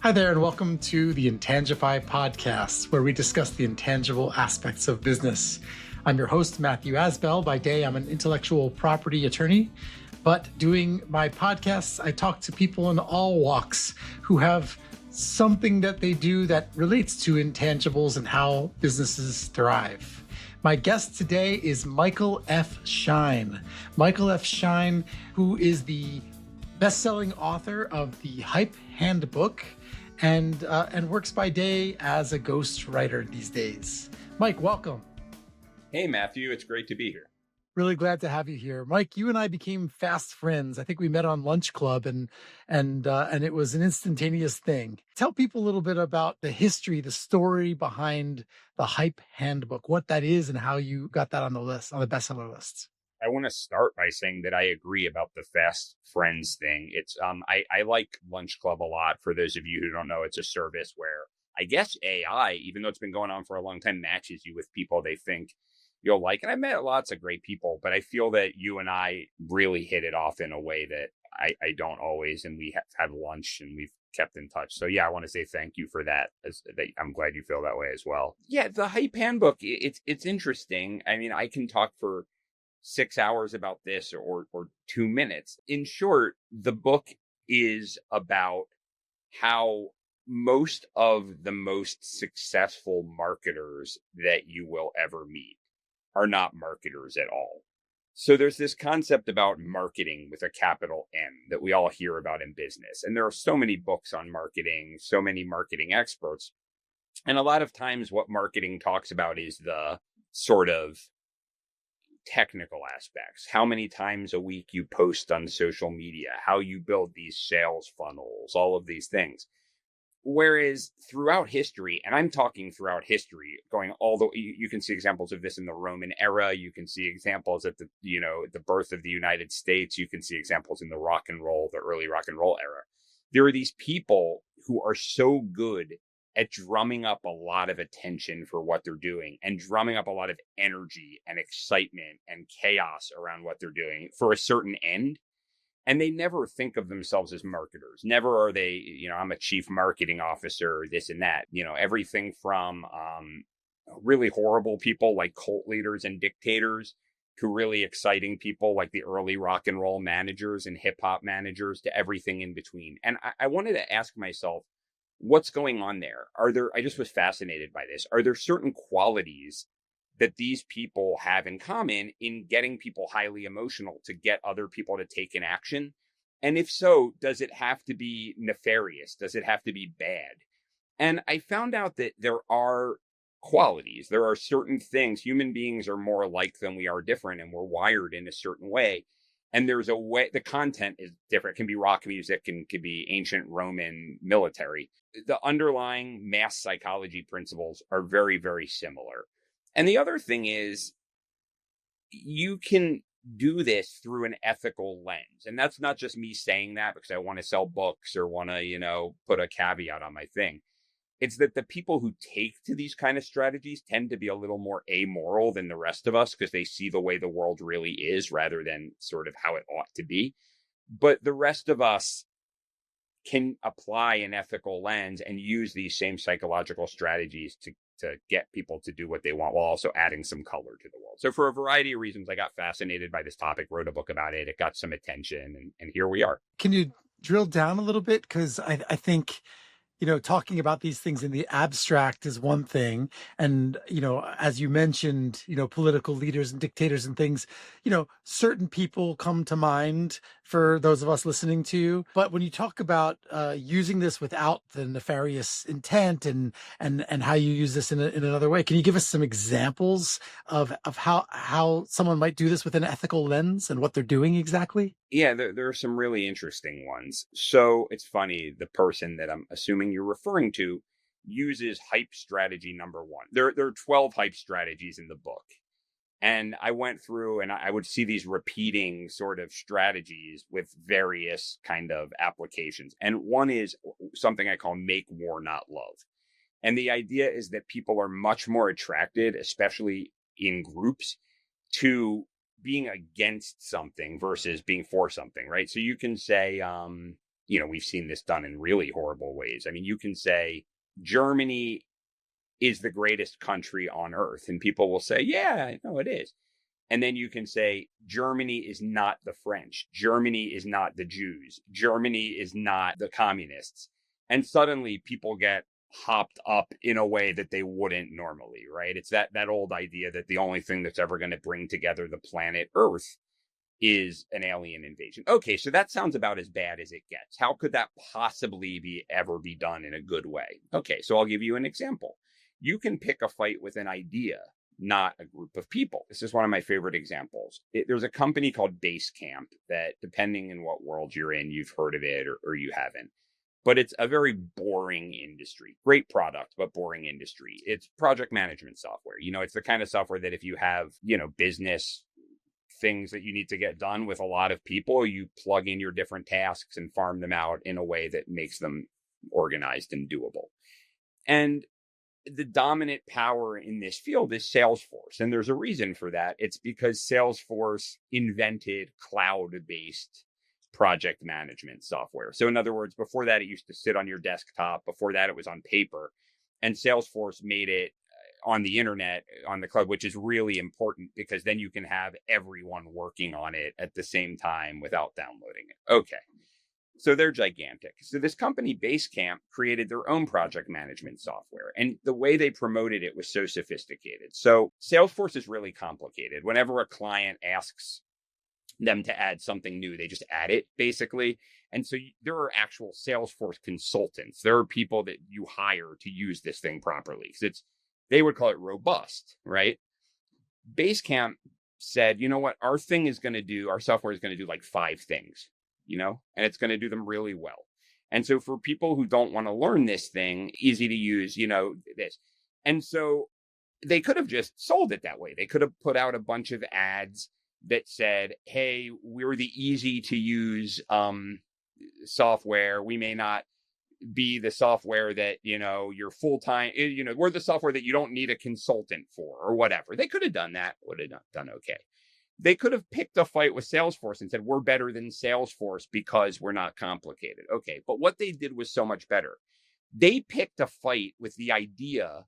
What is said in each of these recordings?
Hi there, and welcome to the Intangify podcast, where we discuss the intangible aspects of business. I'm your host, Matthew Asbell. By day, I'm an intellectual property attorney, but doing my podcasts, I talk to people in all walks who have something that they do that relates to intangibles and how businesses thrive. My guest today is Michael F. Schein. Michael F. Schein, who is the best-selling author of the Hype Handbook, and works by day as a ghost writer these days. Mike, welcome. Hey, Matthew. It's great to be here. Really glad to have you here. Mike, you and I became fast friends. I think we met on Lunch Club and it was an instantaneous thing. Tell people a little bit about the history, the story behind the Hype Handbook, what that is and how you got that on the list, on the bestseller list. I want to start by saying that I agree about the fast friends thing. It's I like Lunch Club a lot. For those of you who don't know, it's a service where I guess AI, even though it's been going on for a long time, matches you with people they think you'll like. And I've met lots of great people, but I feel that you and I really hit it off in a way that I don't always. And we have had lunch and we've kept in touch. So yeah, I want to say thank you for that. I'm glad you feel that way as well. Yeah, the Hype Handbook, it's interesting. I mean, I can talk for 6 hours about this or 2 minutes. In short, the book is about how most of the most successful marketers that you will ever meet are not marketers at all. So there's this concept about marketing with a capital M that we all hear about in business. And there are so many books on marketing, so many marketing experts. And a lot of times what marketing talks about is the sort of technical aspects, how many times a week you post on social media, how you build these sales funnels, all of these things. Whereas throughout history, and I'm talking throughout history, going all the, you can see examples of this in the Roman era. You can see examples at the birth of the United States. You can see examples in the early rock and roll era. There are these people who are so good at drumming up a lot of attention for what they're doing and drumming up a lot of energy and excitement and chaos around what they're doing for a certain end. And they never think of themselves as marketers. Never are they, I'm a chief marketing officer, this and that, everything from really horrible people like cult leaders and dictators to really exciting people like the early rock and roll managers and hip hop managers to everything in between. And I wanted to ask myself, what's going on there? I just was fascinated by this. Are there certain qualities that these people have in common in getting people highly emotional to get other people to take an action? And if so, does it have to be nefarious? Does it have to be bad? And I found out that there are qualities. There are certain things. Human beings are more alike than we are different, and we're wired in a certain way. And there's a way, the content is different. It can be rock music and could be ancient Roman military. The underlying mass psychology principles are very, very similar. And the other thing is, you can do this through an ethical lens. And that's not just me saying that because I want to sell books or want to, put a caveat on my thing. It's that the people who take to these kind of strategies tend to be a little more amoral than the rest of us because they see the way the world really is rather than sort of how it ought to be. But the rest of us can apply an ethical lens and use these same psychological strategies to get people to do what they want while also adding some color to the world. So for a variety of reasons, I got fascinated by this topic, wrote a book about it. It got some attention, and here we are. Can you drill down a little bit? Because I think talking about these things in the abstract is one thing. And, as you mentioned, political leaders and dictators and things, certain people come to mind for those of us listening to you. But when you talk about using this without the nefarious intent and how you use this in another way, can you give us some examples of how someone might do this with an ethical lens and what they're doing exactly? Yeah, there are some really interesting ones. So it's funny, the person that I'm assuming you're referring to uses hype strategy number 1. There are 12 hype strategies in the book. And I went through and I would see these repeating sort of strategies with various kind of applications. And one is something I call make war, not love. And the idea is that people are much more attracted, especially in groups, to being against something versus being for something, right? So you can say, we've seen this done in really horrible ways. I mean, you can say Germany is the greatest country on earth, and people will say, yeah, no, it is. And then you can say, Germany is not the French. Germany is not the Jews. Germany is not the communists. And suddenly people get hopped up in a way that they wouldn't normally, right? It's that old idea that the only thing that's ever going to bring together the planet Earth is an alien invasion. Okay, so that sounds about as bad as it gets. How could that possibly ever be done in a good way? Okay, so I'll give you an example. You can pick a fight with an idea, not a group of people. This is one of my favorite examples. There's a company called Basecamp that, depending in what world you're in, you've heard of it or you haven't. But it's a very boring industry. Great product, but boring industry. It's project management software. It's the kind of software that if you have, business things that you need to get done with a lot of people, you plug in your different tasks and farm them out in a way that makes them organized and doable. And the dominant power in this field is Salesforce. And there's a reason for that. It's because Salesforce invented cloud-based project management software. So in other words, before that, it used to sit on your desktop. Before that, it was on paper. And Salesforce made it on the internet, on the cloud, which is really important because then you can have everyone working on it at the same time without downloading it. Okay. So they're gigantic. So this company, Basecamp, created their own project management software. And the way they promoted it was so sophisticated. So Salesforce is really complicated. Whenever a client asks them to add something new, they just add it, basically. And so there are actual Salesforce consultants. There are people that you hire to use this thing properly. They would call it robust, right? Basecamp said, you know what, our software is going to do like 5 things, and it's going to do them really well. And so for people who don't want to learn this thing, easy to use, this. And so they could have just sold it that way. They could have put out a bunch of ads that said, hey, we're the easy to use software. We may not be the software that, you're full-time, we're the software that you don't need a consultant for or whatever. They could have done that, would have done okay. They could have picked a fight with Salesforce and said, we're better than Salesforce because we're not complicated. Okay, but what they did was so much better. They picked a fight with the idea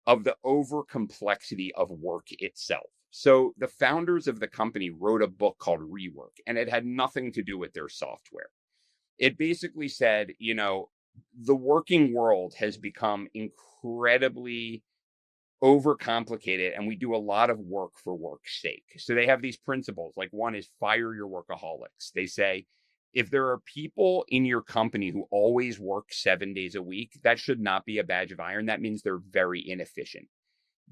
of the over complexity of work itself. So the founders of the company wrote a book called Rework, and it had nothing to do with their software. It basically said, the working world has become incredibly overcomplicated, and we do a lot of work for work's sake. So they have these principles. Like, one is fire your workaholics. They say, if there are people in your company who always work 7 days a week, that should not be a badge of iron. That means they're very inefficient.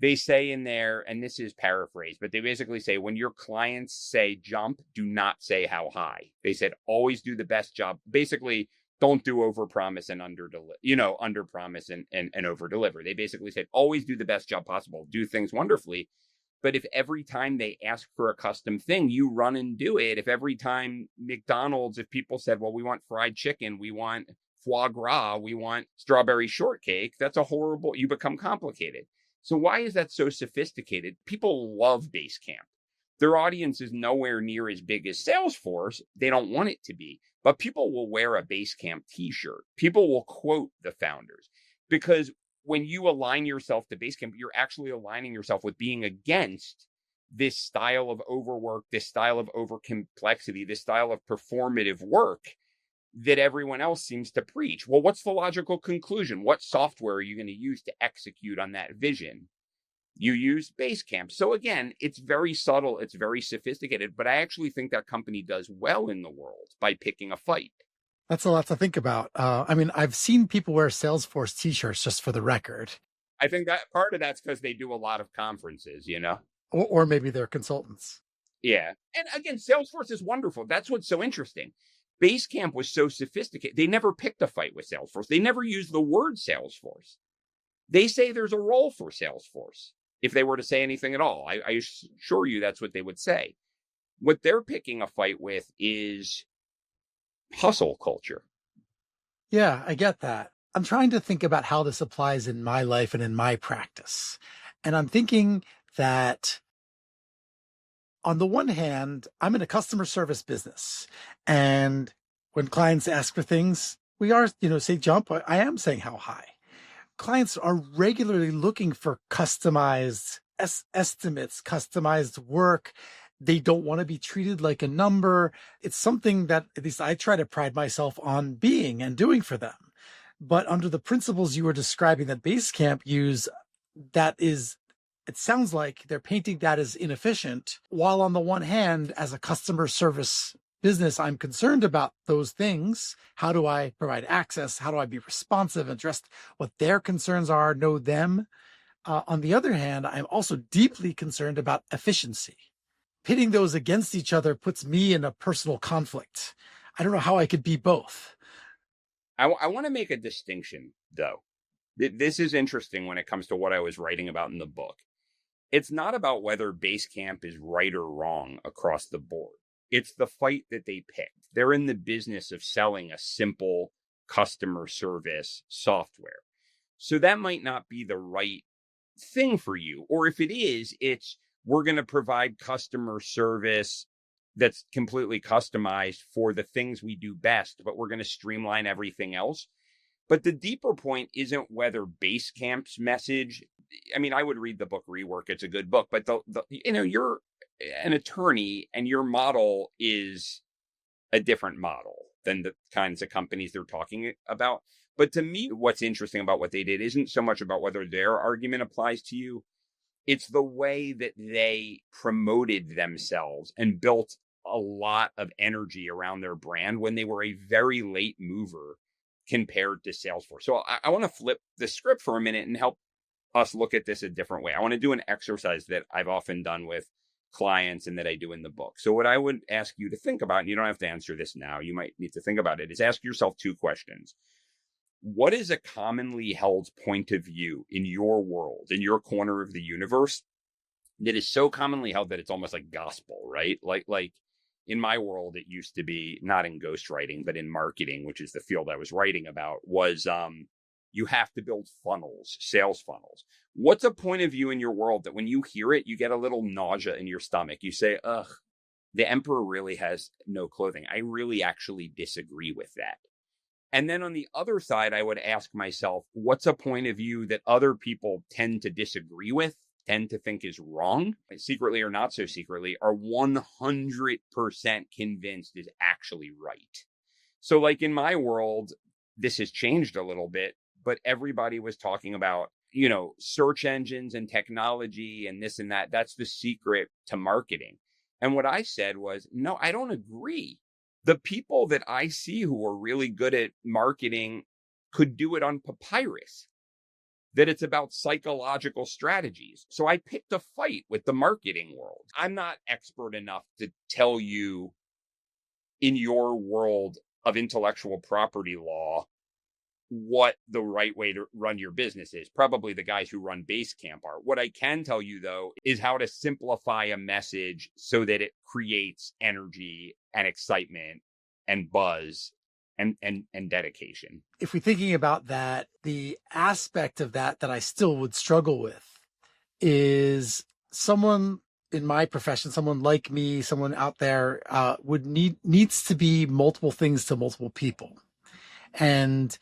They say in there, and this is paraphrased, but they basically say, when your clients say jump, do not say how high. They said, always do the best job. Basically, don't do overpromise and underpromise and overdeliver. They basically said, always do the best job possible. Do things wonderfully. But if every time they ask for a custom thing, you run and do it. If every time McDonald's, if people said, well, we want fried chicken, we want foie gras, we want strawberry shortcake, that's you become complicated. So why is that so sophisticated? People love Basecamp. Their audience is nowhere near as big as Salesforce. They don't want it to be, but people will wear a Basecamp t-shirt. People will quote the founders, because when you align yourself to Basecamp, you're actually aligning yourself with being against this style of overwork, this style of overcomplexity, this style of performative work that everyone else seems to preach. Well, what's the logical conclusion? What software are you going to use to execute on that vision? You use Basecamp. So again, it's very subtle, it's very sophisticated, but I actually think that company does well in the world by picking a fight. That's a lot to think about. I've seen people wear Salesforce t-shirts, just for the record. I think that part of that's because they do a lot of conferences, Or maybe they're consultants. Yeah. And again, Salesforce is wonderful. That's what's so interesting. Basecamp was so sophisticated. They never picked a fight with Salesforce. They never used the word Salesforce. They say there's a role for Salesforce. If they were to say anything at all, I assure you that's what they would say. What they're picking a fight with is hustle culture. Yeah, I get that. I'm trying to think about how this applies in my life and in my practice. And I'm thinking that on the one hand, I'm in a customer service business, and when clients ask for things, we are, say jump, I am saying how high. Clients are regularly looking for customized estimates, customized work. They don't want to be treated like a number. It's something that at least I try to pride myself on being and doing for them. But under the principles you were describing that Basecamp use, it sounds like they're painting that as inefficient, while on the one hand, as a customer service business, I'm concerned about those things. How do I provide access? How do I be responsive, address what their concerns are, know them? On the other hand, I'm also deeply concerned about efficiency. Pitting those against each other puts me in a personal conflict. I don't know how I could be both. I want to make a distinction, though. This is interesting when it comes to what I was writing about in the book. It's not about whether Basecamp is right or wrong across the board. It's the fight that they picked. They're in the business of selling a simple customer service software. So that might not be the right thing for you. Or if it is, it's we're going to provide customer service that's completely customized for the things we do best, but we're going to streamline everything else. But the deeper point isn't whether Basecamp's message, I mean, I would read the book Rework. It's a good book, but you're an attorney and your model is a different model than the kinds of companies they're talking about. But to me, what's interesting about what they did isn't so much about whether their argument applies to you. It's the way that they promoted themselves and built a lot of energy around their brand when they were a very late mover compared to Salesforce. So I want to flip the script for a minute and help us look at this a different way. I want to do an exercise that I've often done with clients and that I do in the book. So what I would ask you to think about, and you don't have to answer this now, you might need to think about it, is ask yourself two questions. What is a commonly held point of view in your world, in your corner of the universe, that is so commonly held that it's almost like gospel, right? Like in my world, it used to be, not in ghostwriting, but in marketing, which is the field I was writing about, was you have to build funnels, sales funnels. What's a point of view in your world that when you hear it, you get a little nausea in your stomach? You say, ugh, the emperor really has no clothing. I really actually disagree with that. And then on the other side, I would ask myself, what's a point of view that other people tend to disagree with, tend to think is wrong, secretly or not so secretly, are 100% convinced is actually right? So like in my world, this has changed a little bit, but everybody was talking about, search engines and technology and this and that. That's the secret to marketing. And what I said was, no, I don't agree. The people that I see who are really good at marketing could do it on papyrus, that it's about psychological strategies. So I picked a fight with the marketing world. I'm not expert enough to tell you in your world of intellectual property law what the right way to run your business is. Probably the guys who run Basecamp are. What I can tell you, though, is how to simplify a message so that it creates energy and excitement and buzz and dedication. If we're thinking about that, the aspect of that I still would struggle with is someone in my profession, someone like me, someone out there needs to be multiple things to multiple people. And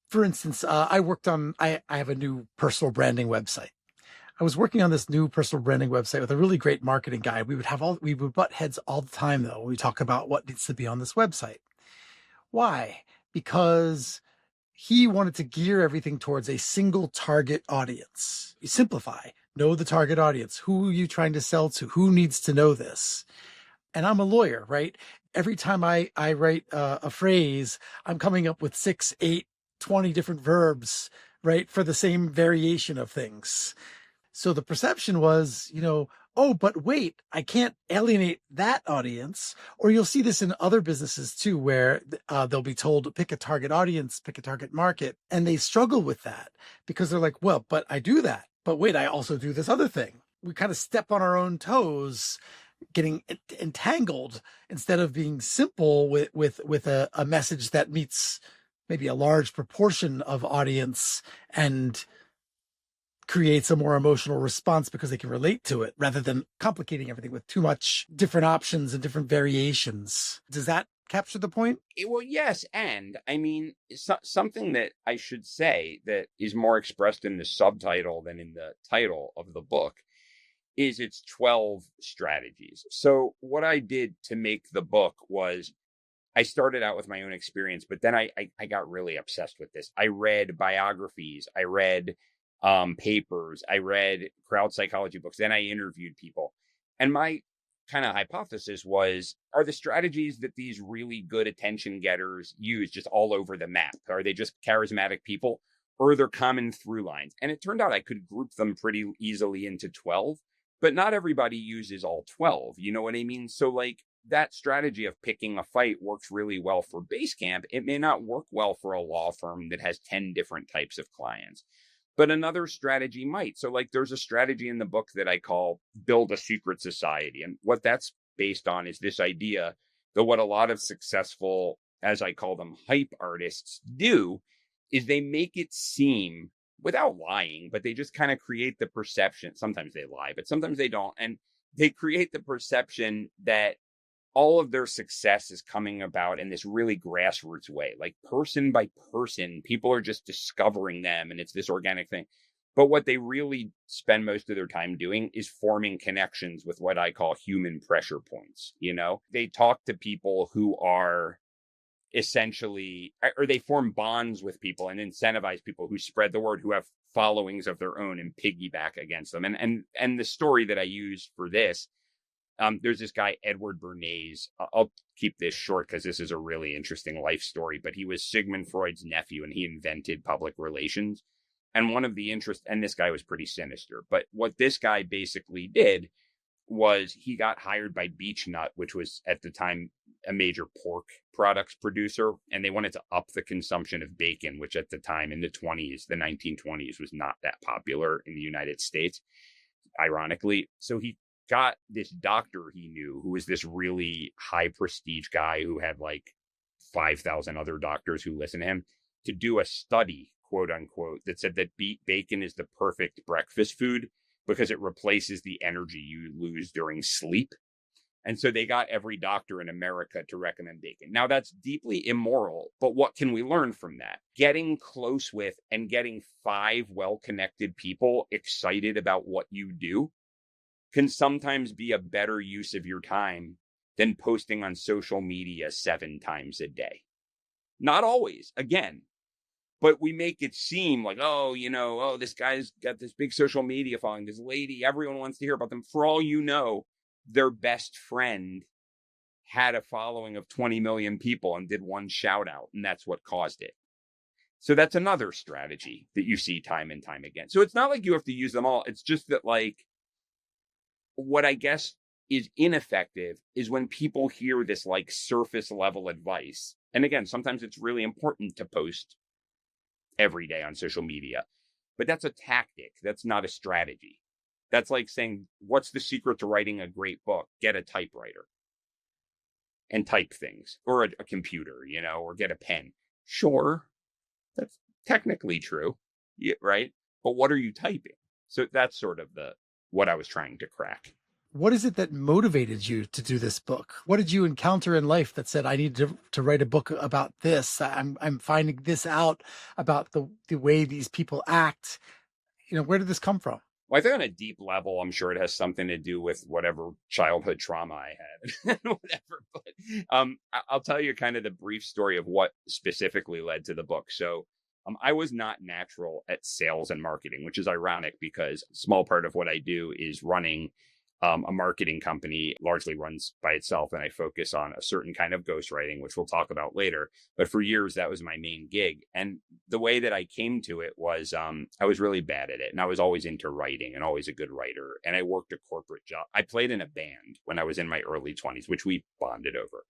for instance, I have a new personal branding website. I was working on this new personal branding website with a really great marketing guy. We would butt heads all the time, though, when we talk about what needs to be on this website. Why? Because he wanted to gear everything towards a single target audience. You simplify, know the target audience. Who are you trying to sell to? Who needs to know this? And I'm a lawyer, right? Every time I write a phrase, I'm coming up with 6, 8, 20 different verbs, right? For the same variation of things. So the perception was, oh, but wait, I can't alienate that audience. Or you'll see this in other businesses too, where they'll be told to pick a target audience, pick a target market. And they struggle with that because they're like, well, but I do that. But wait, I also do this other thing. We kind of step on our own toes, getting entangled instead of being simple with a message that meets maybe a large proportion of audience and creates a more emotional response because they can relate to it rather than complicating everything with too much different options and different variations. Does that capture the point? Well, yes. And I mean, something that I should say that is more expressed in the subtitle than in the title of the book is its 12 strategies. So what I did to make the book was I started out with my own experience, but then I got really obsessed with this. I read biographies, I read papers, I read crowd psychology books, then I interviewed people. And my kind of hypothesis was, are the strategies that these really good attention getters use just all over the map? Are they just charismatic people, or are there common through lines? And it turned out I could group them pretty easily into 12, but not everybody uses all 12. You know what I mean? So like, that strategy of picking a fight works really well for Basecamp. It may not work well for a law firm that has 10 different types of clients, but another strategy might. So like, there's a strategy in the book that I call build a secret society. And what that's based on is this idea that what a lot of successful, as I call them, hype artists do is they make it seem, without lying, but they just kind of create the perception. Sometimes they lie, but sometimes they don't. And they create the perception that all of their success is coming about in this really grassroots way, like person by person. People are just discovering them, and it's this organic thing. But what they really spend most of their time doing is forming connections with what I call human pressure points. You know, they talk to people who are essentially, or they form bonds with people and incentivize people who spread the word, who have followings of their own and piggyback against them. And the story that I use for this, there's this guy, Edward Bernays. I'll keep this short because this is a really interesting life story, but he was Sigmund Freud's nephew and he invented public relations. And one of the and this guy was pretty sinister, but what this guy basically did was he got hired by Beechnut, which was at the time a major pork products producer. And they wanted to up the consumption of bacon, which at the time in the 1920s was not that popular in the United States, ironically. So he got this doctor he knew who was this really high prestige guy who had like 5,000 other doctors who listened to him to do a study, quote unquote, that said that bacon is the perfect breakfast food because it replaces the energy you lose during sleep. And so they got every doctor in America to recommend bacon. Now that's deeply immoral, but what can we learn from that? Getting close with and getting 5 well-connected people excited about what you do can sometimes be a better use of your time than posting on social media 7 times a day. Not always, again, but we make it seem like, this guy's got this big social media following, this lady, everyone wants to hear about them. For all you know, their best friend had a following of 20 million people and did one shout out, and that's what caused it. So that's another strategy that you see time and time again. So it's not like you have to use them all. It's just that, like, what I guess is ineffective is when people hear this like surface level advice. And again, sometimes it's really important to post every day on social media, but that's a tactic. That's not a strategy. That's like saying, what's the secret to writing a great book? Get a typewriter and type things, or a computer, or get a pen. Sure, that's technically true, right? But what are you typing? So that's sort of what I was trying to crack. What is it that motivated you to do this book? What did you encounter in life that said, I need to write a book about this? I'm finding this out about the way these people act. Where did this come from? Well, I think on a deep level, I'm sure it has something to do with whatever childhood trauma I had, whatever. But I'll tell you kind of the brief story of what specifically led to the book. So I was not natural at sales and marketing, which is ironic because a small part of what I do is running a marketing company, largely runs by itself. And I focus on a certain kind of ghostwriting, which we'll talk about later. But for years, that was my main gig. And the way that I came to it was I was really bad at it. And I was always into writing and always a good writer. And I worked a corporate job. I played in a band when I was in my early 20s, which we bonded over.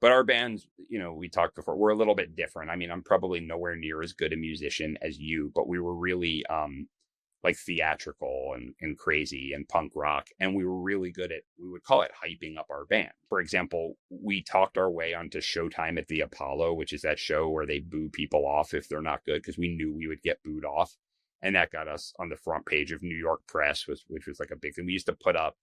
But our bands, we talked before, we're a little bit different. I mean, I'm probably nowhere near as good a musician as you, but we were really like theatrical and crazy and punk rock. And we were really good at, we would call it hyping up our band. For example, we talked our way onto Showtime at the Apollo, which is that show where they boo people off if they're not good, because we knew we would get booed off. And that got us on the front page of New York Press, which was like a big thing. We used to put up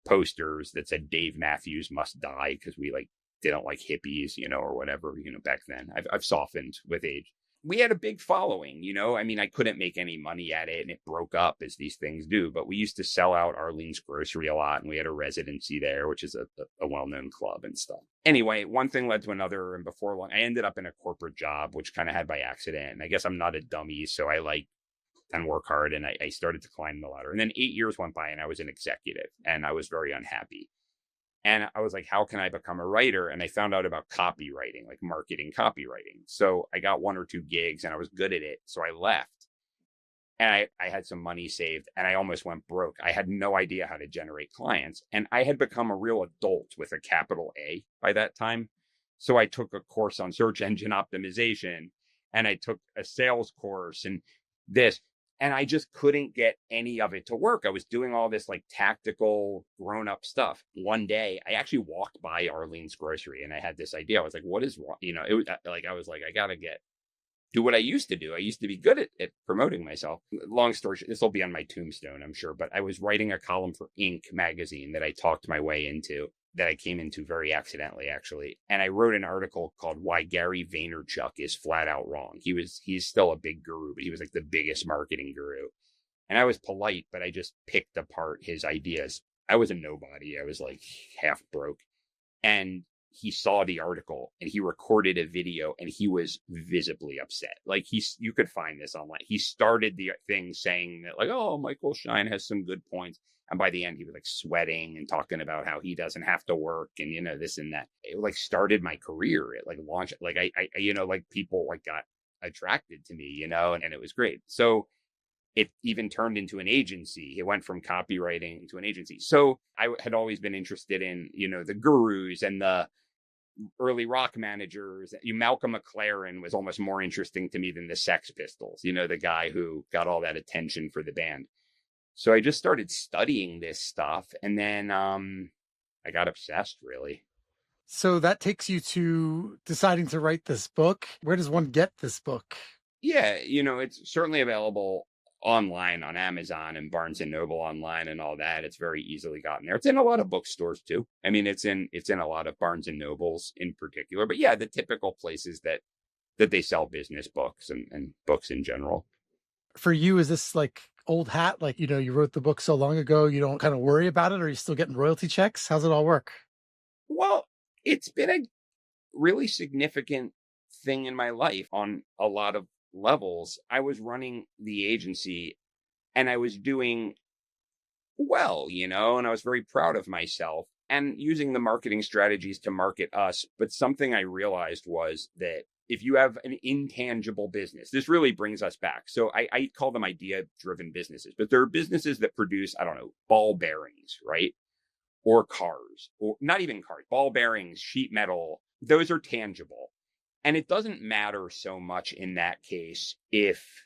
posters that said Dave Matthews must die, because we like didn't like hippies, or whatever, back then. I've softened with age. We had a big following, I mean, I couldn't make any money at it and it broke up as these things do, but we used to sell out Arlene's Grocery a lot and we had a residency there, which is a well-known club and stuff. Anyway, one thing led to another. And before long, I ended up in a corporate job, which kind of had by accident. And I guess I'm not a dummy, so I and work hard. And I started to climb the ladder. And then 8 years went by and I was an executive and I was very unhappy. And I was like, how can I become a writer? And I found out about copywriting, like marketing copywriting. So I got 1 or 2 gigs and I was good at it. So I left and I had some money saved and I almost went broke. I had no idea how to generate clients. And I had become a real adult with a capital A by that time. So I took a course on search engine optimization and I took a sales course and this. And I just couldn't get any of it to work. I was doing all this like tactical grown-up stuff. One day, I actually walked by Arlene's Grocery and I had this idea. I was like, what is wrong? It was like, I was like, I got to do what I used to do. I used to be good at promoting myself. Long story short, this will be on my tombstone, I'm sure. But I was writing a column for Inc. magazine that I talked my way into, that I came into very accidentally, actually. And I wrote an article called Why Gary Vaynerchuk is Flat Out Wrong. He's still a big guru, but he was like the biggest marketing guru. And I was polite, but I just picked apart his ideas. I was a nobody. I was like half broke. And he saw the article and he recorded a video and he was visibly upset. Like you could find this online. He started the thing saying that like, oh, Michael Schein has some good points. And by the end, he was like sweating and talking about how he doesn't have to work and, this and that. It like started my career. It like launched, like I like people like got attracted to me, and it was great. So it even turned into an agency. It went from copywriting to an agency. So I had always been interested in, the gurus and the early rock managers. Malcolm McLaren was almost more interesting to me than the Sex Pistols, the guy who got all that attention for the band. So I just started studying this stuff and then I got obsessed, really. So that takes you to deciding to write this book. Where does one get this book? Yeah, it's certainly available online on Amazon and Barnes and Noble online and all that. It's very easily gotten there. It's in a lot of bookstores too. I mean, it's in a lot of Barnes and Nobles in particular. But yeah, the typical places that they sell business books and books in general. For you, is this like old hat? Like, you wrote the book so long ago, you don't kind of worry about it? Or are you still getting royalty checks? How's it all work? Well, it's been a really significant thing in my life on a lot of levels. I was running the agency and I was doing well, and I was very proud of myself and using the marketing strategies to market us. But something I realized was that if you have an intangible business, this really brings us back. So I call them idea-driven businesses, but there are businesses that produce, I don't know, ball bearings, right? Or cars, or not even cars, ball bearings, sheet metal. Those are tangible. And it doesn't matter so much in that case if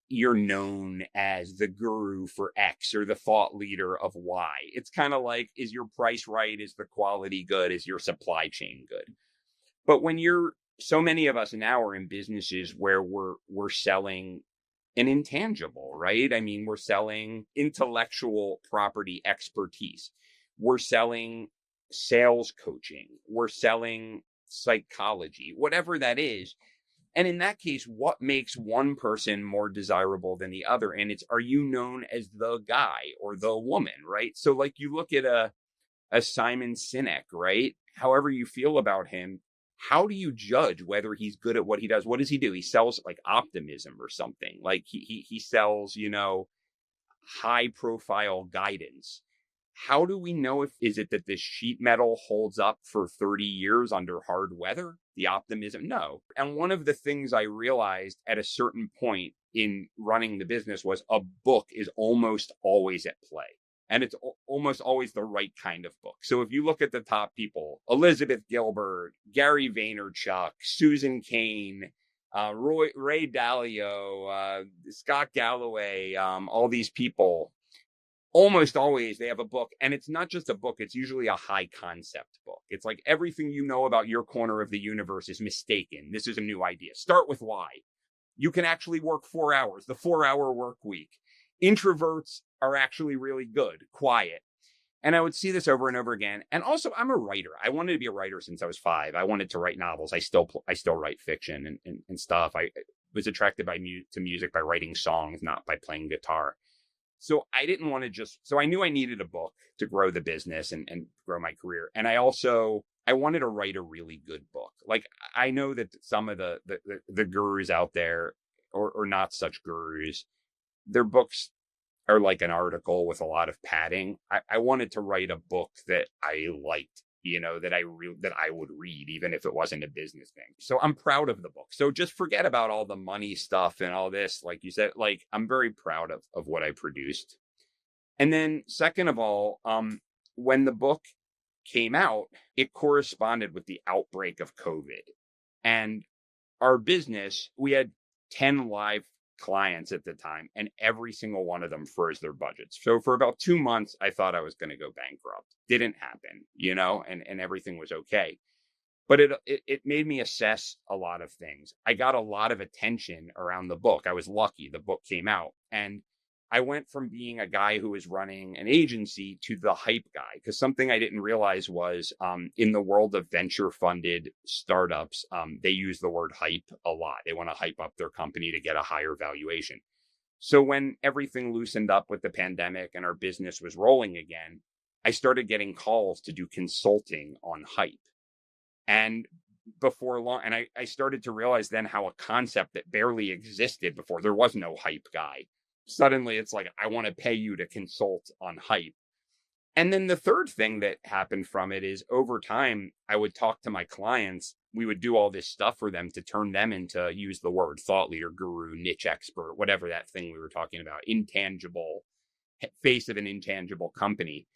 you're known as the guru for X or the thought leader of Y. It's kind of like, is your price right? Is the quality good? Is your supply chain good? But when so many of us now are in businesses where we're selling an intangible, right? I mean, we're selling intellectual property expertise. We're selling sales coaching. We're selling psychology, whatever that is. And in that case, what makes one person more desirable than the other? And are you known as the guy or the woman, right? So like you look at a Simon Sinek, right? However you feel about him, how do you judge whether he's good at what he does? What does he do? He sells like optimism or something. Like he sells, high profile guidance. How do we know is it that this sheet metal holds up for 30 years under hard weather? The optimism? No. And one of the things I realized at a certain point in running the business was a book is almost always at play. And it's almost always the right kind of book. So if you look at the top people, Elizabeth Gilbert, Gary Vaynerchuk, Susan Cain, Ray Dalio, Scott Galloway, all these people, almost always they have a book. And it's not just a book. It's usually a high concept book. It's like everything you know about your corner of the universe is mistaken. This is a new idea. Start with why. You can actually work 4 hours, the 4-hour work week. Introverts are actually really good, quiet. And I would see this over and over again. And also, I'm a writer. I wanted to be a writer since I was 5. I wanted to write novels. I still write fiction and stuff. I was attracted to music by writing songs, not by playing guitar. So I didn't want to so I knew I needed a book to grow the business and grow my career. And I wanted to write a really good book. Like, I know that some of the gurus out there, or not such gurus, their books are like an article with a lot of padding. I wanted to write a book that I liked, that I would read, even if it wasn't a business thing. So I'm proud of the book. So just forget about all the money stuff and all this. Like you said, like, I'm very proud of what I produced. And then second of all, when the book came out, it corresponded with the outbreak of COVID. And our business, we had 10 live clients at the time, and every single one of them froze their budgets. So for about 2 months, I thought I was going to go bankrupt. Didn't happen, and everything was okay. But it made me assess a lot of things. I got a lot of attention around the book. I was lucky. The book came out, and I went from being a guy who was running an agency to the hype guy, because something I didn't realize was in the world of venture funded startups, they use the word hype a lot. They want to hype up their company to get a higher valuation. So when everything loosened up with the pandemic and our business was rolling again, I started getting calls to do consulting on hype. And before long, and I started to realize then how a concept that barely existed before, there was no hype guy. Suddenly it's like, I want to pay you to consult on hype. And then the third thing that happened from it is, over time, I would talk to my clients. We would do all this stuff for them to turn them into, use the word, thought leader, guru, niche expert, whatever that thing we were talking about, intangible, face of an intangible company.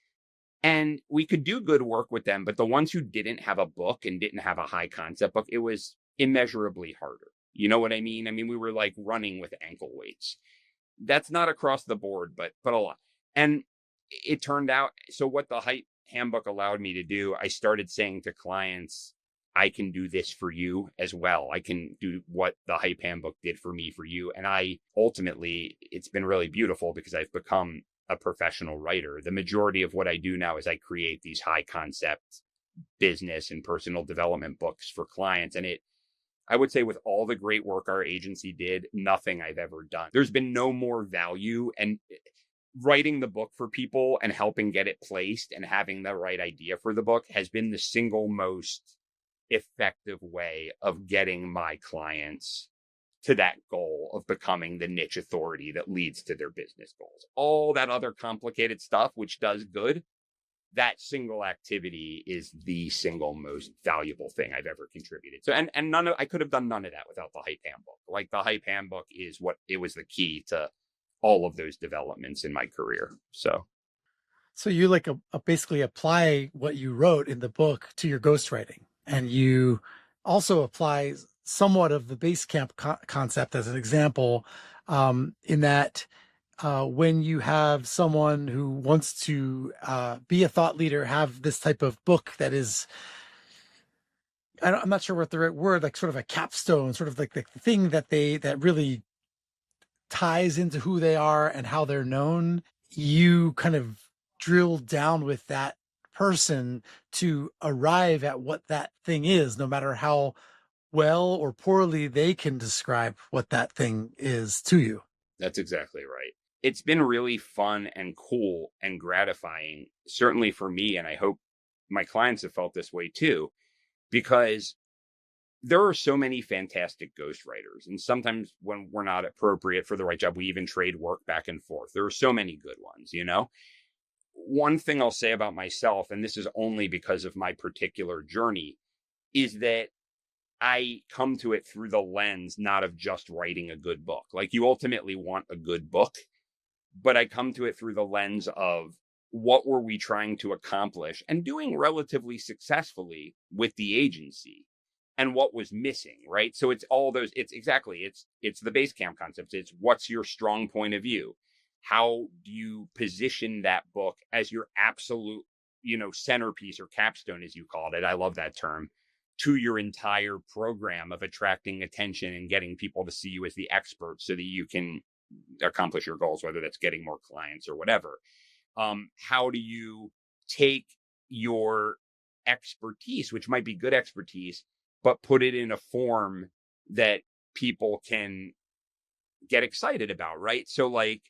And we could do good work with them, but the ones who didn't have a book and didn't have a high concept book, it was immeasurably harder. You know what I mean? I mean, we were like running with ankle weights. That's not across the board, but a lot. And it turned out, so what the Hype Handbook allowed me to do, I started saying to clients, I can do this for you as well. I can do what the Hype Handbook did for me, for you. And ultimately, it's been really beautiful because I've become a professional writer. The majority of what I do now is I create these high concept business and personal development books for clients. And I would say, with all the great work our agency did, nothing I've ever done. There's been no more value, and writing the book for people and helping get it placed and having the right idea for the book has been the single most effective way of getting my clients to that goal of becoming the niche authority that leads to their business goals. All that other complicated stuff, which does good, that single activity is the single most valuable thing I've ever contributed. So, and I could have done none of that without the Hype Handbook. Like, the Hype Handbook was the key to all of those developments in my career. So you basically apply what you wrote in the book to your ghostwriting, and you also apply somewhat of the Basecamp concept as an example, in that when you have someone who wants to be a thought leader, have this type of book that is, I'm not sure what the right word, like sort of a capstone, sort of like the thing that really ties into who they are and how they're known, you kind of drill down with that person to arrive at what that thing is, no matter how well or poorly they can describe what that thing is to you. That's exactly right. It's been really fun and cool and gratifying, certainly for me, and I hope my clients have felt this way too, because there are so many fantastic ghostwriters. And sometimes when we're not appropriate for the right job, we even trade work back and forth. There are so many good ones, One thing I'll say about myself, and this is only because of my particular journey, is that I come to it through the lens not of just writing a good book. Like, you ultimately want a good book, but I come to it through the lens of what were we trying to accomplish and doing relatively successfully with the agency, and what was missing, right? So it's all those, it's the Basecamp concepts. It's what's your strong point of view? How do you position that book as your absolute, centerpiece, or capstone, as you called it? I love that term. To your entire program of attracting attention and getting people to see you as the expert so that you can accomplish your goals, whether that's getting more clients or whatever. How do you take your expertise, which might be good expertise, but put it in a form that people can get excited about, right? So like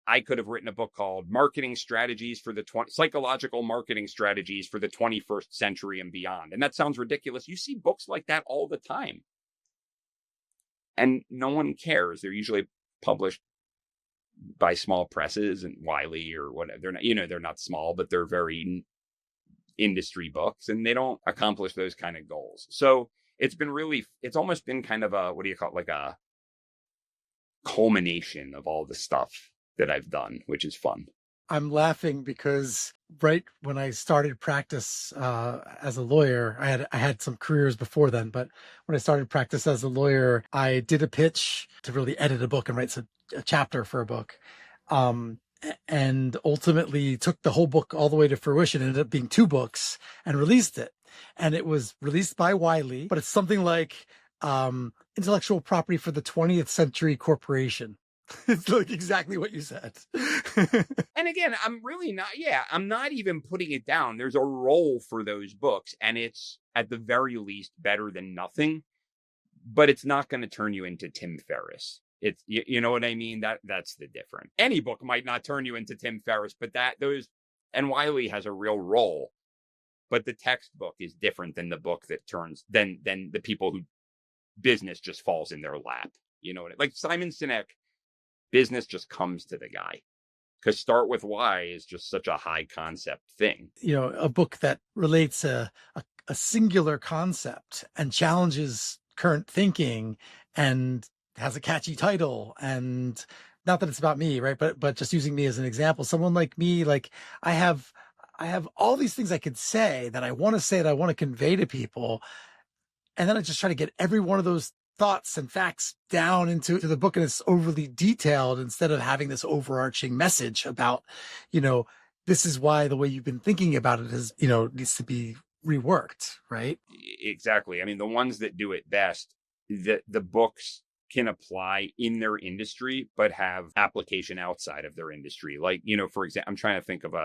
I could have written a book called Marketing Strategies for the Psychological Marketing Strategies for the 21st Century and Beyond. And that sounds ridiculous. You see books like that all the time. And no one cares. They're usually published by small presses and Wiley or whatever. They're not, they're not small, but they're very industry books, and they don't accomplish those kind of goals. So it's almost been kind of a, what do you call it? Like a culmination of all the stuff that I've done, which is fun. I'm laughing because right when I started practice as a lawyer, I had some careers before then, but when I started practice as a lawyer, I did a pitch to really edit a book and write a chapter for a book. And ultimately took the whole book all the way to fruition. It ended up being 2 books and released it. And it was released by Wiley, but it's something like Intellectual Property for the 20th Century Corporation. It's like exactly what you said. And again, I'm not even putting it down. There's a role for those books, and it's at the very least better than nothing, but it's not going to turn you into Tim Ferriss. It's, you know what I mean? That's the difference. Any book might not turn you into Tim Ferriss, but and Wiley has a real role, but the textbook is different than the book that turns, than the people who business just falls in their lap. You know what like Simon Sinek, business just comes to the guy, because Start With Why is just such a high concept thing. A book that relates a singular concept and challenges current thinking and has a catchy title, and not that it's about me, right? But just using me as an example, someone like me, like I have all these things I could say that I want to say, that I want to convey to people. And then I just try to get every one of those thoughts and facts down into the book, and it's overly detailed instead of having this overarching message about, this is why the way you've been thinking about it is, needs to be reworked, right? Exactly. I mean, the ones that do it best, the books can apply in their industry, but have application outside of their industry. Like, for example, I'm trying to think of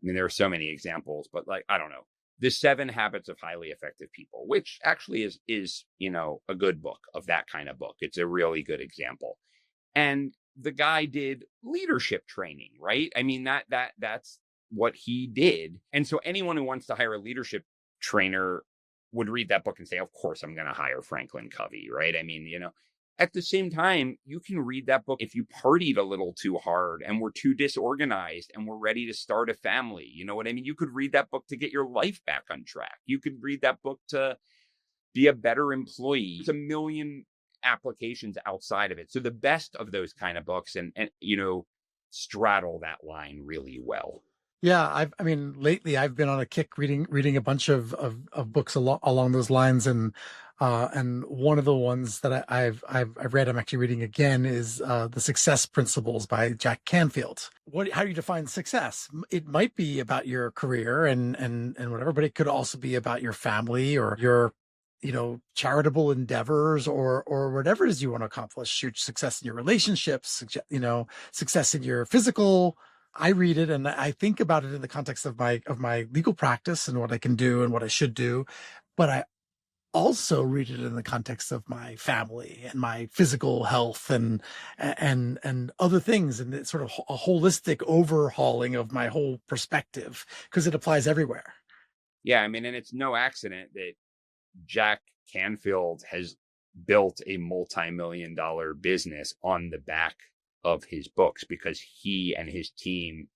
there are so many examples, but like, I don't know, The 7 Habits of Highly Effective People, which actually is, a good book of that kind of book. It's a really good example. And the guy did leadership training, right? I mean, that's what he did. And so anyone who wants to hire a leadership trainer would read that book and say, of course, I'm going to hire Franklin Covey, right? I mean, at the same time, you can read that book if you partied a little too hard and were too disorganized and were ready to start a family. You know what I mean? You could read that book to get your life back on track. You could read that book to be a better employee. There's a million applications outside of it. So the best of those kind of books and straddle that line really well. Yeah, lately I've been on a kick reading a bunch of books along those lines, and one of the ones that I've read, I'm actually reading again, is The Success Principles by Jack Canfield. How do you define success? It might be about your career and whatever, but it could also be about your family or your charitable endeavors or whatever it is you want to accomplish. Your success in your relationships, success in your physical. I read it and I think about it in the context of my legal practice and what I can do and what I should do. But I also read it in the context of my family and my physical health and other things. And it's sort of a holistic overhauling of my whole perspective because it applies everywhere. Yeah. I mean, and it's no accident that Jack Canfield has built a multi-million-dollar business on the back of his books, because he and his team,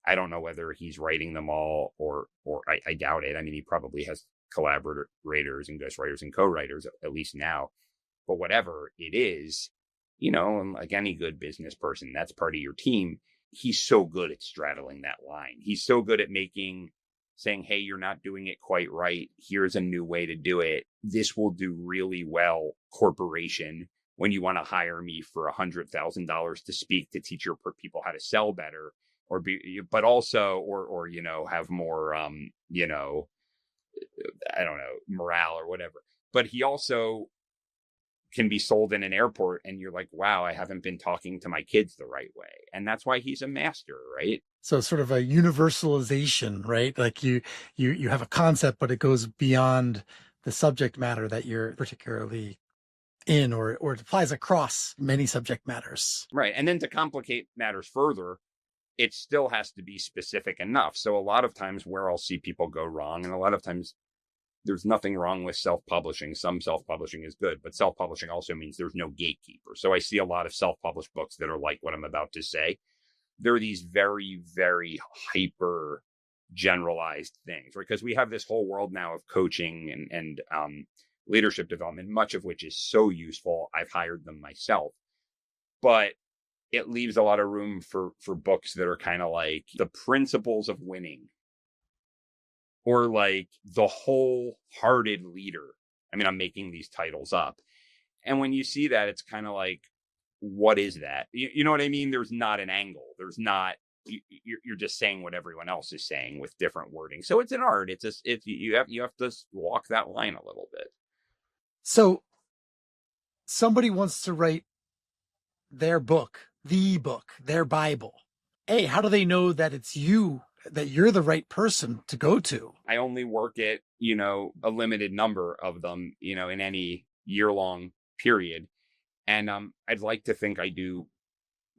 I don't know whether he's writing them all or I doubt it. I mean, he probably has collaborators and ghostwriters and co-writers, at least now, but whatever it is, and like any good business person, that's part of your team. He's so good at straddling that line. He's so good at saying, hey, you're not doing it quite right. Here's a new way to do it. This will do really well, corporation, when you want to hire me for $100,000 to speak, to teach your people how to sell better, but also have more, I don't know, morale or whatever. But he also can be sold in an airport and you're like, wow, I haven't been talking to my kids the right way. And that's why he's a master, right? So sort of a universalization, right? Like you have a concept, but it goes beyond the subject matter that you're particularly in, or it applies across many subject matters. Right. And then to complicate matters further, it still has to be specific enough. So a lot of times where I'll see people go wrong, and a lot of times there's nothing wrong with self-publishing. Some self-publishing is good, but self-publishing also means there's no gatekeeper. So I see a lot of self-published books that are like what I'm about to say. They're these very, very hyper generalized things, right? Because we have this whole world now of coaching and leadership development, much of which is so useful. I've hired them myself, but it leaves a lot of room for books that are kind of like the principles of winning, or like the wholehearted leader. I mean, I'm making these titles up. And when you see that, it's kind of like, what is that? You know what I mean? There's not an angle. There's not, you're just saying what everyone else is saying with different wording. So it's an art. You have to walk that line a little bit. So somebody wants to write their book, their Bible. Hey, how do they know that it's you, that you're the right person to go to? I only work at, a limited number of them, in any year-long period. And I'd like to think I do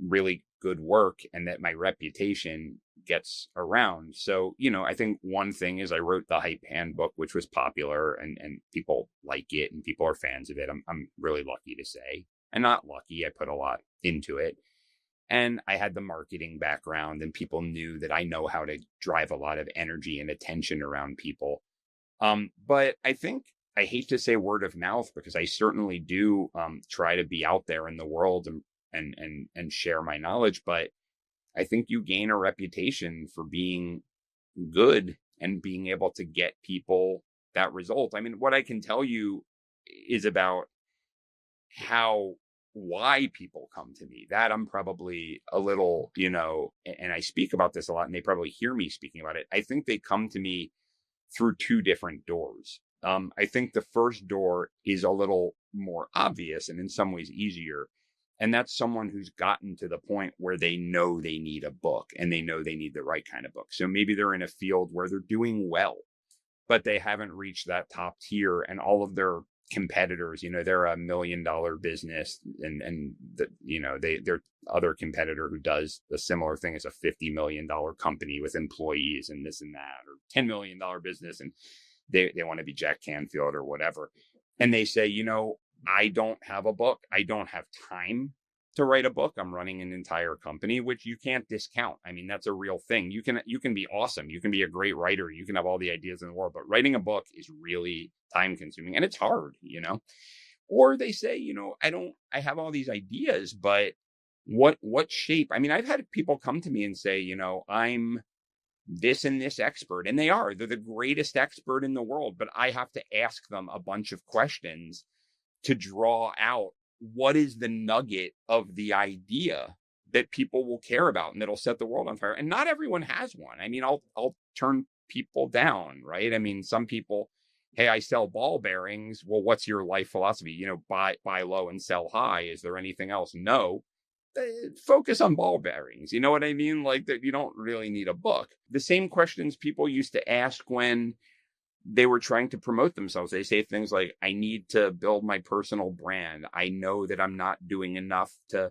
really good work and that my reputation gets around. So, I think one thing is I wrote the Hype Handbook, which was popular, and people like it and people are fans of it. I'm really lucky to say. And not lucky, I put a lot into it. And I had the marketing background, and people knew that I know how to drive a lot of energy and attention around people. But I think, I hate to say word of mouth, because I certainly do try to be out there in the world and share my knowledge. But I think you gain a reputation for being good and being able to get people that result. I mean, what I can tell you is about why people come to me, that I'm probably a little, and I speak about this a lot, and they probably hear me speaking about it. I think they come to me through two different doors. I think the first door is a little more obvious and in some ways easier. And that's someone who's gotten to the point where they know they need a book, and they know they need the right kind of book. So maybe they're in a field where they're doing well, but they haven't reached that top tier, and all of their competitors, they're $1 million business, and their other competitor who does a similar thing is a $50 million company with employees and this and that, or $10 million business, and they want to be Jack Canfield or whatever. And they say, I don't have a book. I don't have time to write a book. I'm running an entire company, which you can't discount. I mean, that's a real thing. You can be awesome. You can be a great writer. You can have all the ideas in the world, but writing a book is really time consuming, and it's hard, Or they say, I have all these ideas, but what shape? I mean, I've had people come to me and say, I'm this and this expert, and they're the greatest expert in the world, but I have to ask them a bunch of questions to draw out what is the nugget of the idea that people will care about and that'll set the world on fire. And not everyone has one. I mean, I'll turn people down, right? I mean, some people, hey, I sell ball bearings. Well, what's your life philosophy? Buy low and sell high. Is there anything else? No. Focus on ball bearings. You know what I mean? Like, that, you don't really need a book. The same questions people used to ask when they were trying to promote themselves. They say things like, I need to build my personal brand. I know that I'm not doing enough to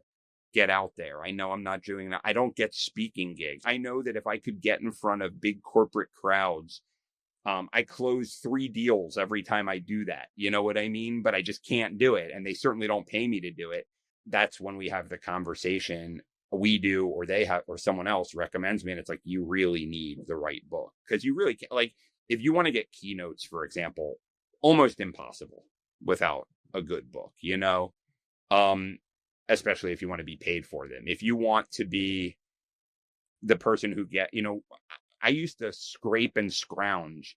get out there. I know I'm not doing enough. I don't get speaking gigs. I know that if I could get in front of big corporate crowds, I close 3 deals every time I do that. You know what I mean? But I just can't do it. And they certainly don't pay me to do it. That's when we have the conversation. We do, or they have, or someone else recommends me. And it's like, you really need the right book, because you really can't, like, if you want to get keynotes, for example, almost impossible without a good book, especially if you want to be paid for them. If you want to be the person who I used to scrape and scrounge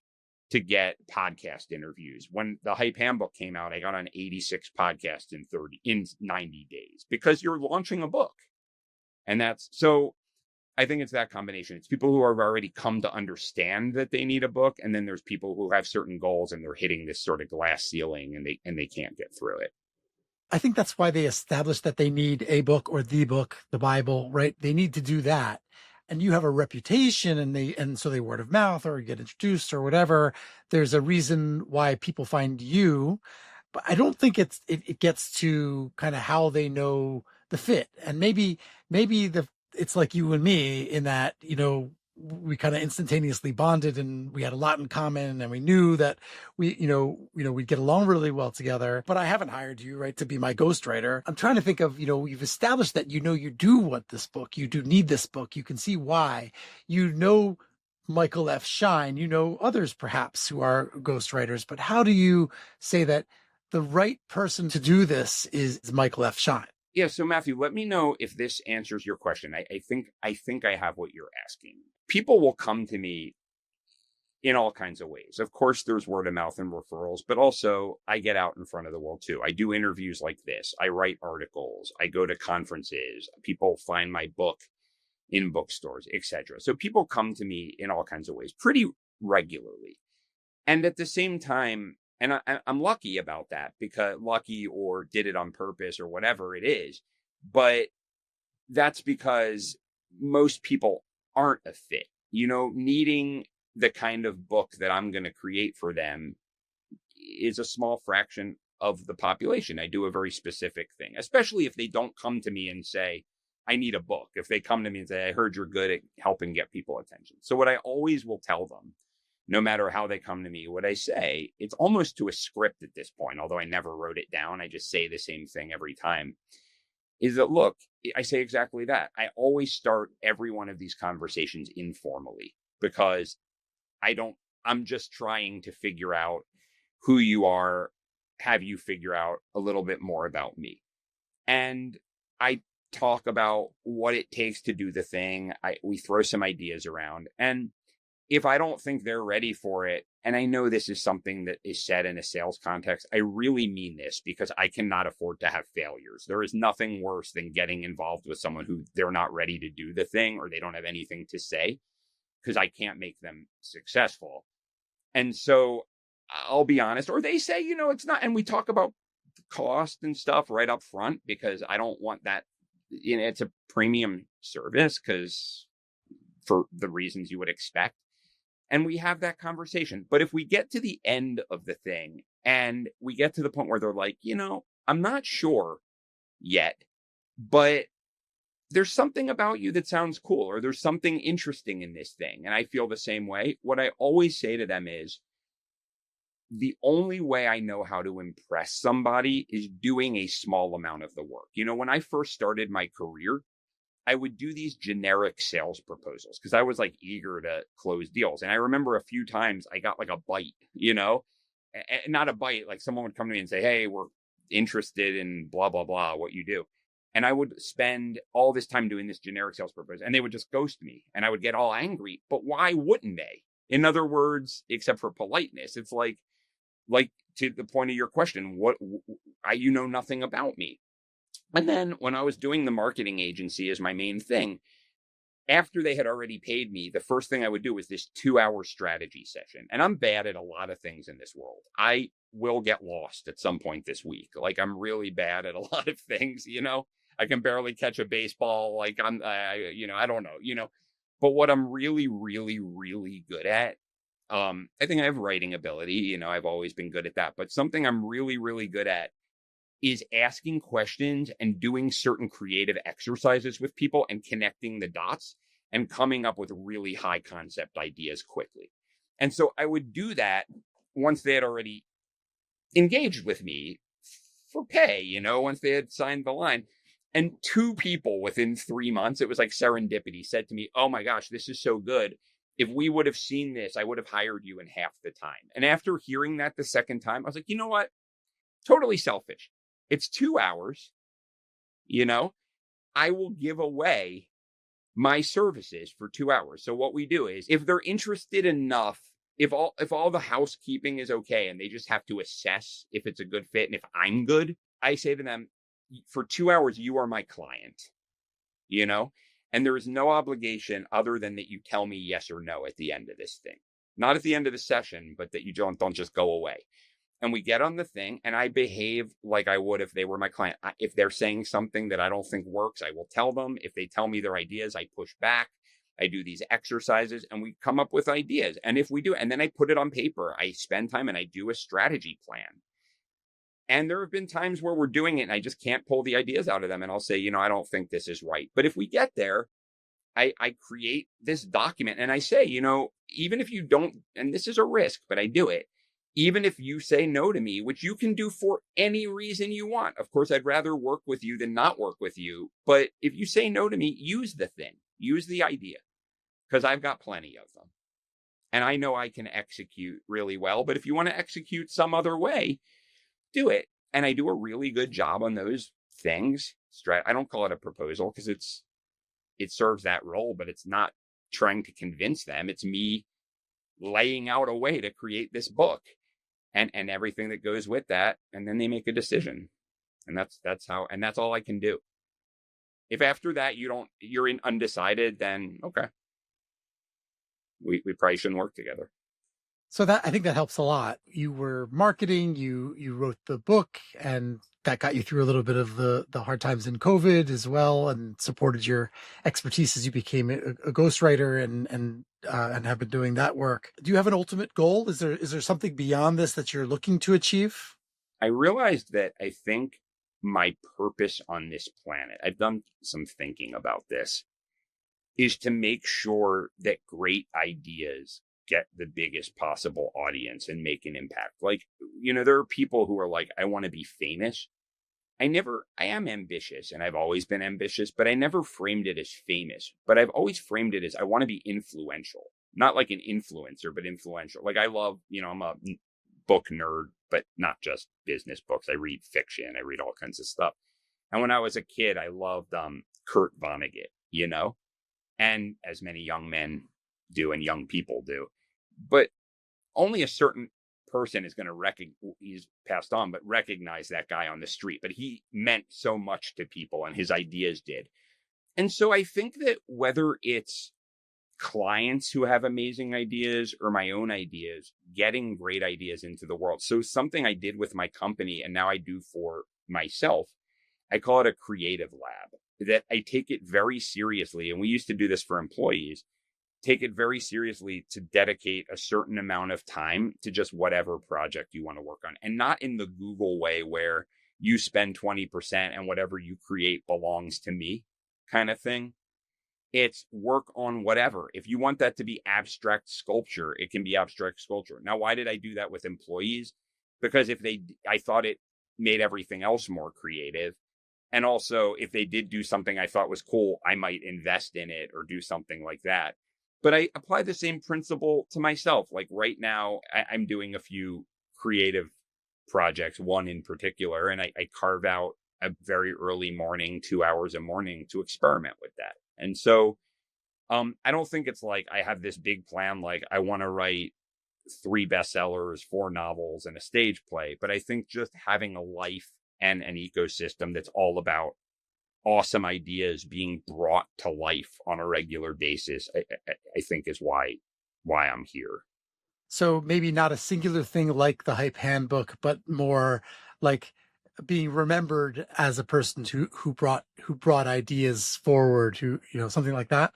to get podcast interviews. When the Hype Handbook came out, I got on 86 podcasts in 90 days, because you're launching a book. And I think it's that combination. It's people who have already come to understand that they need a book, and then there's people who have certain goals and they're hitting this sort of glass ceiling, and they can't get through it. I think that's why they established that they need a book or the book, the Bible, right? They need to do that. and you have a reputation, and so they word of mouth or get introduced or whatever, there's a reason why people find you. But I don't think it gets to kind of how they know the fit. And maybe it's like you and me in that, we kind of instantaneously bonded and we had a lot in common, and we knew that we'd get along really well together. But I haven't hired you, right, to be my ghostwriter. I'm trying to think of, you've established that, you do want this book, you do need this book, you can see why, Michael F. Schein, others perhaps who are ghostwriters, but how do you say that the right person to do this is Michael F. Schein? Yeah. So Matthew, let me know if this answers your question. I think I have what you're asking. People will come to me in all kinds of ways. Of course, there's word of mouth and referrals, but also I get out in front of the world too. I do interviews like this. I write articles. I go to conferences. People find my book in bookstores, etc. So people come to me in all kinds of ways pretty regularly. And at the same time, and I'm lucky about that, because lucky or did it on purpose or whatever it is, but that's because most people aren't a fit. Needing the kind of book that I'm going to create for them is a small fraction of the population. I do a very specific thing, especially if they don't come to me and say, I need a book. If they come to me and say, I heard you're good at helping get people attention. So what I always will tell them, no matter how they come to me, what I say, it's almost to a script at this point, although I never wrote it down. I just say the same thing every time, is that, look, I say exactly that. I always start every one of these conversations informally, because I'm just trying to figure out who you are, have you figure out a little bit more about me. And I talk about what it takes to do the thing. We throw some ideas around. And if I don't think they're ready for it, and I know this is something that is said in a sales context, I really mean this, because I cannot afford to have failures. There is nothing worse than getting involved with someone who they're not ready to do the thing, or they don't have anything to say, because I can't make them successful. And so I'll be honest, or they say, it's not. And we talk about cost and stuff right up front, because I don't want that. It's a premium service, because for the reasons you would expect. And we have that conversation. But if we get to the end of the thing and we get to the point where they're like, I'm not sure yet, but there's something about you that sounds cool, or there's something interesting in this thing, and I feel the same way, what I always say to them is, the only way I know how to impress somebody is doing a small amount of the work. When I first started my career, I would do these generic sales proposals because I was like eager to close deals. And I remember a few times I got like a bite, not a bite, like someone would come to me and say, hey, we're interested in blah, blah, blah, what you do. And I would spend all this time doing this generic sales proposal, and they would just ghost me, and I would get all angry. But why wouldn't they? In other words, except for politeness, it's like to the point of your question, you know nothing about me. And then when I was doing the marketing agency as my main thing, after they had already paid me, the first thing I would do was this 2-hour strategy session. And I'm bad at a lot of things in this world. I will get lost at some point this week. Like, I'm really bad at a lot of things, I can barely catch a baseball. Like, I don't know, but what I'm really, really, really good at, I think I have writing ability, I've always been good at that, but something I'm really, really good at is asking questions and doing certain creative exercises with people and connecting the dots and coming up with really high concept ideas quickly. And so I would do that once they had already engaged with me for pay, once they had signed the line. And 2 people within 3 months, it was like serendipity, said to me, oh my gosh, this is so good. If we would have seen this, I would have hired you in half the time. And after hearing that the second time, I was like, you know what? Totally selfish. It's 2 hours, I will give away my services for 2 hours. So what we do is, if they're interested enough, if all the housekeeping is okay and they just have to assess if it's a good fit and if I'm good, I say to them, for 2 hours, you are my client, and there is no obligation other than that you tell me yes or no at the end of this thing. Not at the end of the session, but that you don't just go away. And we get on the thing, and I behave like I would if they were my client. If they're saying something that I don't think works, I will tell them. If they tell me their ideas, I push back. I do these exercises and we come up with ideas. And if we do, and then I put it on paper, I spend time and I do a strategy plan. And there have been times where we're doing it and I just can't pull the ideas out of them. And I'll say, I don't think this is right. But if we get there, I create this document and I say, even if you don't, and this is a risk, but I do it. Even if you say no to me, which you can do for any reason you want. Of course, I'd rather work with you than not work with you. But if you say no to me, use the thing, use the idea, because I've got plenty of them. And I know I can execute really well. But if you want to execute some other way, do it. And I do a really good job on those things. I don't call it a proposal because it serves that role, but it's not trying to convince them. It's me laying out a way to create this book and everything that goes with that. And then they make a decision. And that's all I can do. If after that you're undecided, then okay. We probably shouldn't work together. So I think that helps a lot. You were marketing, you wrote the book, and that got you through a little bit of the hard times in COVID as well, and supported your expertise as you became a ghostwriter and have been doing that work. Do you have an ultimate goal? Is there something beyond this that you're looking to achieve? I realized that I think my purpose on this planet, I've done some thinking about this, is to make sure that great ideas get the biggest possible audience and make an impact. Like, there are people who are like, I want to be famous. I am ambitious and I've always been ambitious, but I never framed it as famous. But I've always framed it as I want to be influential, not like an influencer, but influential. Like I love, I'm a book nerd, but not just business books. I read fiction. I read all kinds of stuff. And when I was a kid, I loved Kurt Vonnegut, and as many young men do and young people do. But only a certain person is going to he's passed on, but recognize that guy on the street. But he meant so much to people and his ideas did. And so I think that whether it's clients who have amazing ideas or my own ideas, getting great ideas into the world. So something I did with my company and now I do for myself, I call it a creative lab, that I take it very seriously. And we used to do this for employees. Take it very seriously to dedicate a certain amount of time to just whatever project you want to work on, and not in the Google way where you spend 20% and whatever you create belongs to me kind of thing. It's work on whatever. If you want that to be abstract sculpture, it can be abstract sculpture. Now, why did I do that with employees? Because I thought it made everything else more creative. And also, if they did do something I thought was cool, I might invest in it or do something like that. But I apply the same principle to myself. Like right now, I'm doing a few creative projects, one in particular, and I carve out a very early morning, 2 hours a morning to experiment with that. And so I don't think it's like I have this big plan, like I want to write 3 bestsellers, 4 novels, and a stage play. But I think just having a life and an ecosystem that's all about awesome ideas being brought to life on a regular basis, I think is why I'm here. So maybe not a singular thing like the Hype Handbook, but more like being remembered as a person who brought ideas forward, something like that.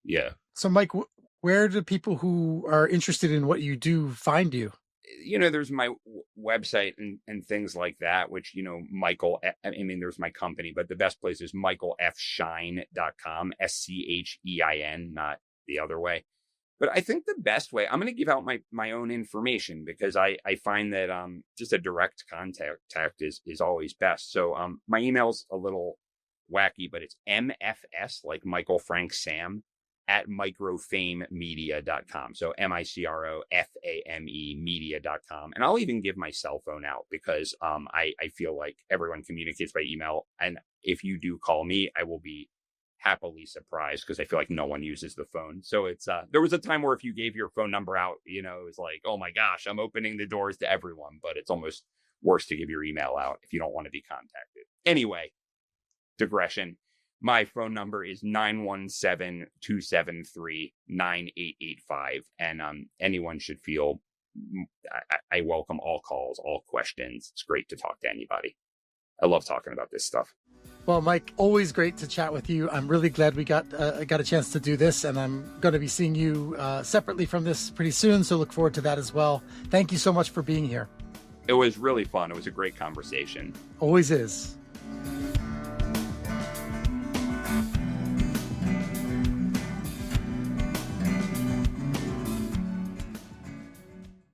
Yeah. So Mike, where do people who are interested in what you do find you? There's my website and things like that, which, Michael, there's my company, but the best place is michaelfschein.com, Schein, not the other way. But I think the best way, I'm going to give out my own information because I find that just a direct contact is always best. So my email's a little wacky, but it's MFS, like Michael Frank Sam, at microfamemedia.com. So MICROFAME media.com. And I'll even give my cell phone out because I feel like everyone communicates by email. And if you do call me, I will be happily surprised because I feel like no one uses the phone. So it's there was a time where if you gave your phone number out, it was like, oh my gosh, I'm opening the doors to everyone. But it's almost worse to give your email out if you don't want to be contacted. Anyway, digression. My phone number is 917-273-9885. And anyone should feel I welcome all calls, all questions. It's great to talk to anybody. I love talking about this stuff. Well, Mike, always great to chat with you. I'm really glad we got a chance to do this, and I'm going to be seeing you separately from this pretty soon, so look forward to that as well. Thank you so much for being here. It was really fun. It was a great conversation. Always is.